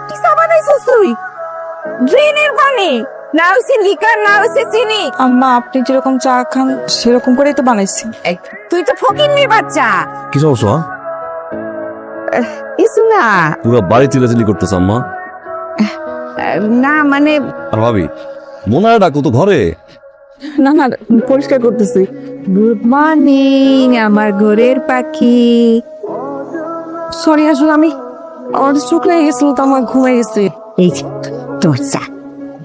কি চা বানাইছিস তুই? ড্রেনের পানি, না হচ্ছে লিকার, না হচ্ছে চিনি। আম্মা আপনি যেরকম চা খান সেরকম করেই তো বানাইছি। এই, তুই তো ফকিন্নির বাচ্চা। কি সমস্যা? কিছু না। পুরো বাড়ি চিল্লাচিল্লি করতেছ আম্মা। না মানে আর ভাবি মোনারে ডাকো তো ঘরে। না না, পরিষ্কার করতেছি। গুড মর্নিং আমার ঘরের পাখি। সরি, আসলে আমি আমার চোখ লেগে গেছিল তো আমার ঘুমাই গেছে। এই যে তোর চা।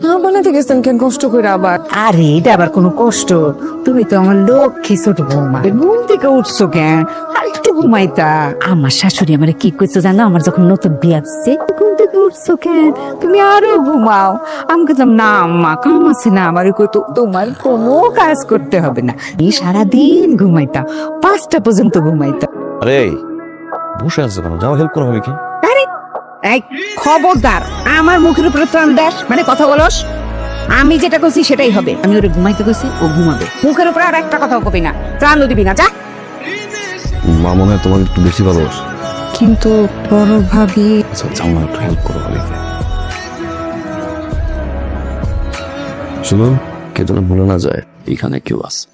না বানাতে গেছেন কেন কষ্ট করে আবার? আরে এটা আবার কোনো কষ্ট? তুমি তো আমার লক্ষ্মী ছোট বৌমা, ঘুম থেকে উঠছো কেন? আর একটু ঘুমাইতা। আমার শাশুড়ি আমারে কি কইছো জানো? আমার যখন নতুন বিয়া দিচ্ছে, ঘুম থেকে উঠছো কেন? তুমি আরো ঘুমাও। আমি বললাম না আম্মা, কাম আছে না আমার। কইতো তোমার কোনো কাজ করতে হবে না, এই সারাদিন ঘুমাইতা, 5টা পর্যন্ত ঘুমাইতা। আরে বসে আছে কেন? যাও হেল্প করো ভাবিকে। আরে এই খবরদার, আমার মুখের উপরে ত্রাণ দেশ মানে কথা বলস। আমি যেটা কইছি সেটাই হবে। আমি ওরে ঘুমাইতে কইছি, ও ঘুমাবে। মুখের উপরে আর একটা কথাও কবি না, ত্রাণও দিবি না। যা। মা মনে হয় তোমাকে একটু বেশি ভালোবাসে। কিন্তু বড় ভাবি আচ্ছা যাও না, একটু হেল্প করো ভাবিকে। শুনুন, কে যেন ভুলে না যায় এখানে কেউ আছে।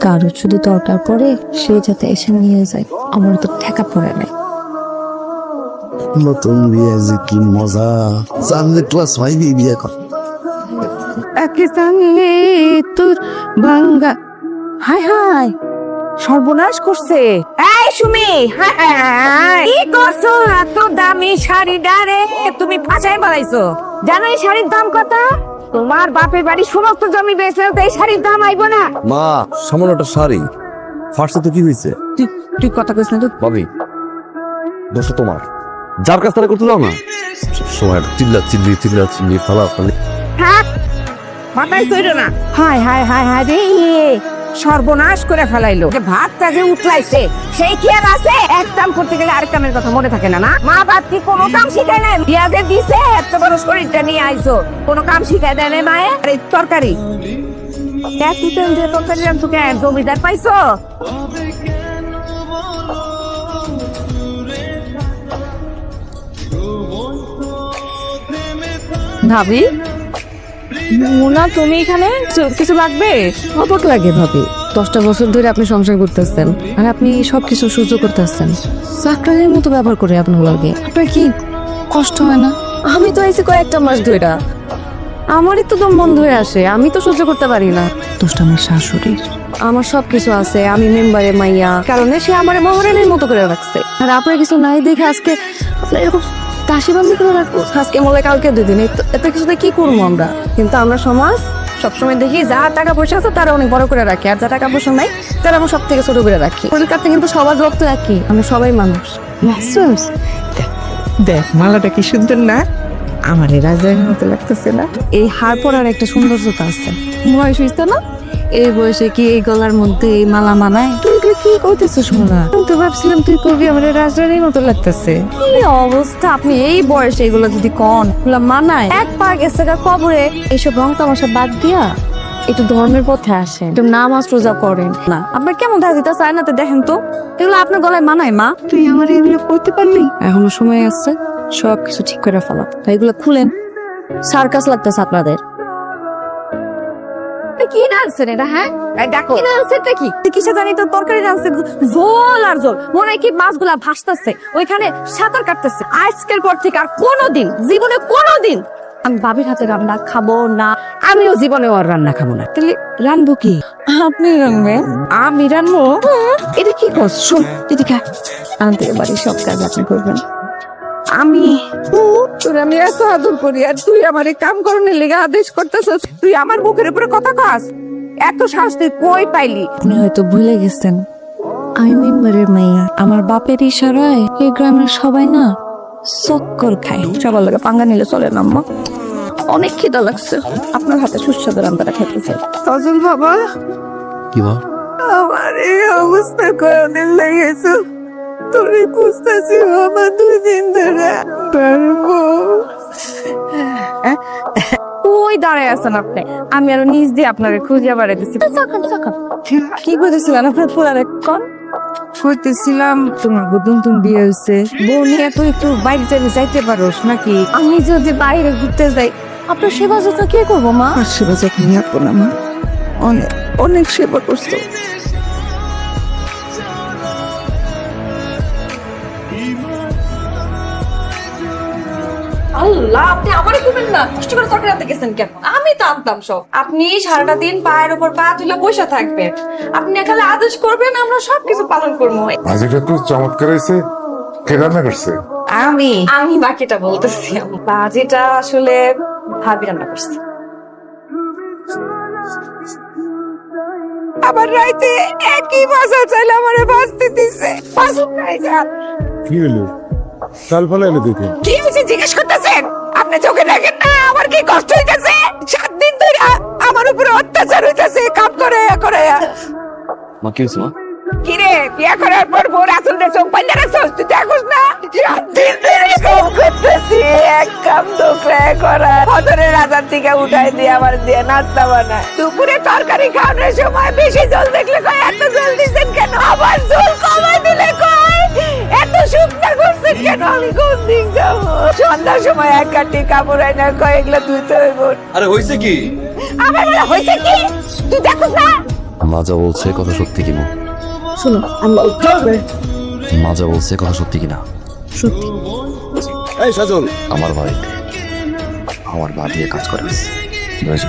কারো যদি দরকার পড়ে সে যাতে এসে নিয়ে যায়, আমার তো ঠেকা পড়ে নাই। নতুন বিয়ে যে কি মজা, জানলে ক্লাস 5 বিয়ে কর। একে সঙ্গে তোর ভাঙ্গা। হাই হাই, সর্বনাশ করছে। এই সুমি, হাই হাই, কি করছো? এত দামি শাড়ি ডারে তুমি ফাঁসায় বানাইছো। জানো এই শাড়ির দাম কত? তোমার বাপের বাড়ি সমস্ত জমি বেচলেও তো এই শাড়ির দাম আইবো না। মা সামান্য একটা শাড়ি ফার্স্টে তো কি হয়েছে? তুই কথা কইছ না তো? ভাবি দোষটা তোমার, যার কাছ থেকে করতে দাও না। সময় চিল্লি ফালা ফালি। থাক, মাথায় চইরো না। হাই হাই হাই হাই রে, সর্বনাশ করে ফেলাইলো। যে ভাতটা যে উঠলাইছে সেই কি আর আছে? এক কাম করতে গেলে আরেক কামের কথা মনে থাকে না। না মা বাপ কি কোনো কাম শিখায় নাই? বিয়া যে দিছে, এত বড় শরীরটা নিয়ে আইছো, কোনো কাম শিখায় দেয় নাই মায়ে? আরে তরকারি এতদিন যে তরকারি রান্নছো কেন? জমিদার পাইছো? ভাবি মোনা, তুমি এখানে? কিছু লাগবে? অবাক লাগে ভাবি, 10টা বছর ধরে আপনি সংসার করতেছেন আর আপনি সবকিছু সহ্য করতেছেন, চাকরানির মতো ব্যবহার করে আপনার লাগে। আপনার কি কষ্ট হয় না? আমি তো আইসি কয়েকটা মাস ধরে, আমারই তো দম বন্ধ হয়ে আসে, আমি তো সহ্য করতে পারি না। দোষটা আমার শাশুড়ির। আমার সবকিছু আছে, আমি মেম্বারে মাইয়া কারণে সে আমার মহারানীর মতো করে রাখছে। আর আপনার কিছু নাই দেখে আজকে আপনার এরকম দাসী বান্ধি করে রাখবো। আজকে মনে হয় কালকে 2 দিন, এত কিছুতে কি করবো আমরা? কিন্তু আমরা সমাজ সবসময় দেখি যা টাকা পয়সা আছে তারা অনেক বড় করে রাখে, আর যা টাকা পয়সা নাই তারা আমরা সব থেকে ছোট করে রাখি। পরিকারটা কিন্তু সবার রক্ত একই, আমরা সবাই মানুষ। দেখ মালাটা কি সুন্দর না? আমার রাজার মতো লাগতেছে না? এই হার পরার একটা সৌন্দর্যতা আছে। বয়স হইছে না? এই বয়সে কি এই গলার মধ্যে এই মালা মানায়? তুই কি করতেছিস শোনা? আমি তো ভাবছিলাম তুই করবি, আমার রাজরানীর মতো লাগতেছে। কি অবস্থা, আপনি এই বয়সে এগুলো যদি কন এগুলো মানায়? এক পা গেছে গা কবরে, এইসব রং তামাশা বাদ দিয়া একটু ধর্মের পথে আসেন, একটু নামাজ রোজা করেন না। আপনার কেমন দেখা দিতে চায় না? তো দেখেন তো, এগুলো আপনার গলায় মানায় মা? তুই আমার এগুলো করতে পারবি? এখনো সময় আছে, সবকিছু ঠিক করে ফেলা। এগুলো খুলেন, সার্কাস লাগতেছে আপনাদের। কি রাঁধছেন এটা? হ্যাঁ দেখো, কি রাঁধছেনটা কি? কিসে জানি তো তরকারি রাঁধছে, ঝোল আর ঝোল। মনে হয় কি মাছগুলা ভাসতেছে, ওইখানে সাঁতার কাটতেছে। আজকের পর থেকে আর কোনোদিন, জীবনে কোনোদিন আমি বাবির হাতে রান্না খাবো না। আমিও জীবনে ওর রান্না খাবো না। তাহলে রানবো কি? আপনি রাখবেন? আমি রানবো? এটা কি করছো? এদিকে আমাদের বাড়ির সব কাজ আপনি করবেন। আমি তোর আমি এত আদর করি, আর তুই আমার এই কাম করানোর লেগে আদেশ করতেছিস? তুই আমার মুখের উপরে কথা কস? এত সাহস তুই কই পাইলি? আপনি হয়তো ভুলে গেছেন, আমি মেম্বারের মাইয়া। আমার বাপের ইশারায় এই গ্রামের সবাই না চক্কর খায়। সবার লাগে পাঙ্গা নিলে চলে না আম্মা। অনেক খিদা লাগছে, আপনার হাতে সুস্বাদু রান্নাটা খেতে চাই। তজন বাবা, কি বা? আমার এই অবস্থা কয়দিন লেগেছে? তোরে খুঁজতেছি আমার 2 দিন ধরে। পারবো ও ওই দাঁড়ায় আছেন আপনি? আমি আরো নিজ দিয়ে আপনারে খুঁজে বেড়াইতেছি। কি করতেছিলেন আপনার ফুলার কোন? কইতেছিলাম তোমার নতুন বিয়ে হয়েছে, বউ নিয়ে তো একটু বাইরে যাইতে যাইতে পারোস নাকি? আমি যদি বাইরে ঘুরতে যাই আপনার সেবা যত্ন কে করবো মা? আর সেবা যত্ন রাখবো না মা, অনেক অনেক সেবা করছো। আল্লাহ, আপনি আমারে করবেন না, কষ্ট করে তরকারি আনতে গেছেন কেন? আমি তো আনতাম সব। আপনি সারাটা দিন পায়ের উপর পা তুলে বসে থাকবেন, আপনি খালি আদেশ করবেন, আমরা সবকিছু পালন করবো। ভাজিটা তো চমৎকার হয়েছে। কে রান্না করছে? আমি আমি বাকিটা বলতেছি। বাজিটা আসলে ভাবি রান্না করছে। আবার রাইতে একই মশা চাইলে আমারে বাঁচতে দিছে। বাসুন নাই যা। কি হলো? কাল ফলে এলো দেখে। কি হয়েছে জিজ্ঞেস করতেছেন? আপনি চোখে দেখেন না আমার কি কষ্ট হইতেছে? 7 দিন ধরে আমার উপরে অত্যাচার হইতেছে, কাম করে করে। মা কি হয়েছে মা? কিরে বিয়া করার পর বোর আসলে চোখ পাইলে রাখছস, তুই দেখোস না? 7 দিন ধরে কাম করতেছি, এক কাম দোকরায় করা। ফদরের রাজার থেকে উঠাই দিয়ে আমার দিয়ে নাস্তা বানায়। দুপুরে তরকারি খাওয়ানোর সময় বেশি জল দেখলে কয় এত জল দিছেন কেন? আবার জল কমাই দিলে কয় এত শুকনা করছেন কেন? আমি কোন দিক যাবো? সন্ধ্যার সময় এক কাটি কাপড় আইনা কয় এগুলা ধুইতে হইব। আরে হয়েছে কি? আমার বলে হয়েছে কি? তুই দেখোস না? মা যা বলছে কথা সত্যি কিনা? শুনো, মা যা বলছে কথা সত্যি কিনা? সত্যি। এই সাজল, আমার বাড়িতে আমার মা দিয়ে কাজ করে আসছে। বুঝেছো?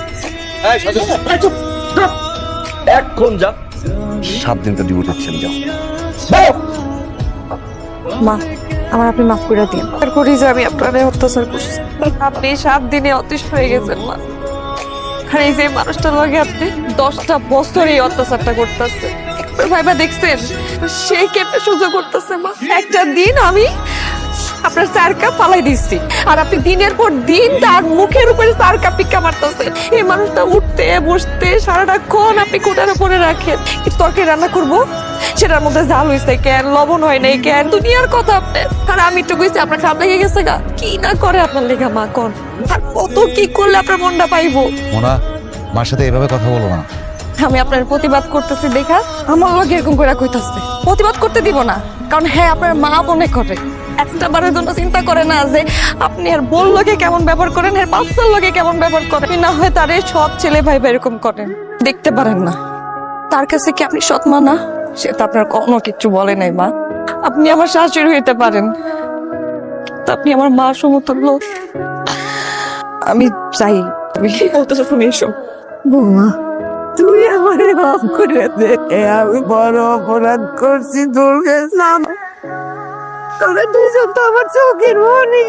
এখন যা, 7 দিন তো ডিউটি হচ্ছে, যাও। মা, আমার আপনি মাফ করে দিন। আর করি যে আমি আপনারে অত্যাচার করছি। আপনি 7 দিনে অতিষ্ঠ হয়ে গেছেন মা। আর এই যে মানুষটার লগে আপনি 10টা বছর এই অত্যাচারটা করতেছে, একবার ভাইবা দেখছেন সেই কেমনে সহ্য করতেছে মা? একটা দিন আমি আপনার 4 কাপ ফালাই দিচ্ছি, আর আপনি দিনের পর দিন তার মুখের উপরে 4 কাপ পিক্কা মারতেছেন। এই মানুষটা উঠতে বসতে সারাটাক্ষণ আপনি কোটার উপরে রাখেন। কিন্তু তরকারি রান্না করবো, সেটার মধ্যে ঝাল হয়েছে কেন, লবণ হয় নাই কেন, দুনিয়ার কথা আপনার। আর আমি একটু কইছি আপনার খারাপ লেগে গেছে গা, কি না করে আপনার লেগা মা কোন? আর কত কি করলে আপনার মনটা পাইবো? মোনা, মার সাথে এভাবে কথা বলো না। আমি আপনার প্রতিবাদ করতেছি দেখা আমার লগে এরকম করে কইতাছে। প্রতিবাদ করতে দিব না, কারণ হ্যাঁ আপনার মা মনে করে। একটা বারের জন্য চিন্তা করে না যে আপনি আর বোন লোকে কেমন ব্যবহার করেন, এর বাচ্চার লোকে কেমন ব্যবহার করেন। আপনি না হয় তারে সৎ ছেলে ভাই এরকম করেন, দেখতে পারেন না। তার কাছে কি আপনি সৎ মা না? সে তো আপনার কোনো কিছু বলে নাই মা। আপনি আমার শাশুড়ি হইতে পারেন, তা আপনি আমার মা সমতুল্য। আমি চাই তুমি বলতেছো তুমি এসো। বৌমা, তুই আমারে মাফ করে দে। আমি বড় অপরাধ করছি তোর কাছে। তোরা দুজন তো আমার চোখের মনি।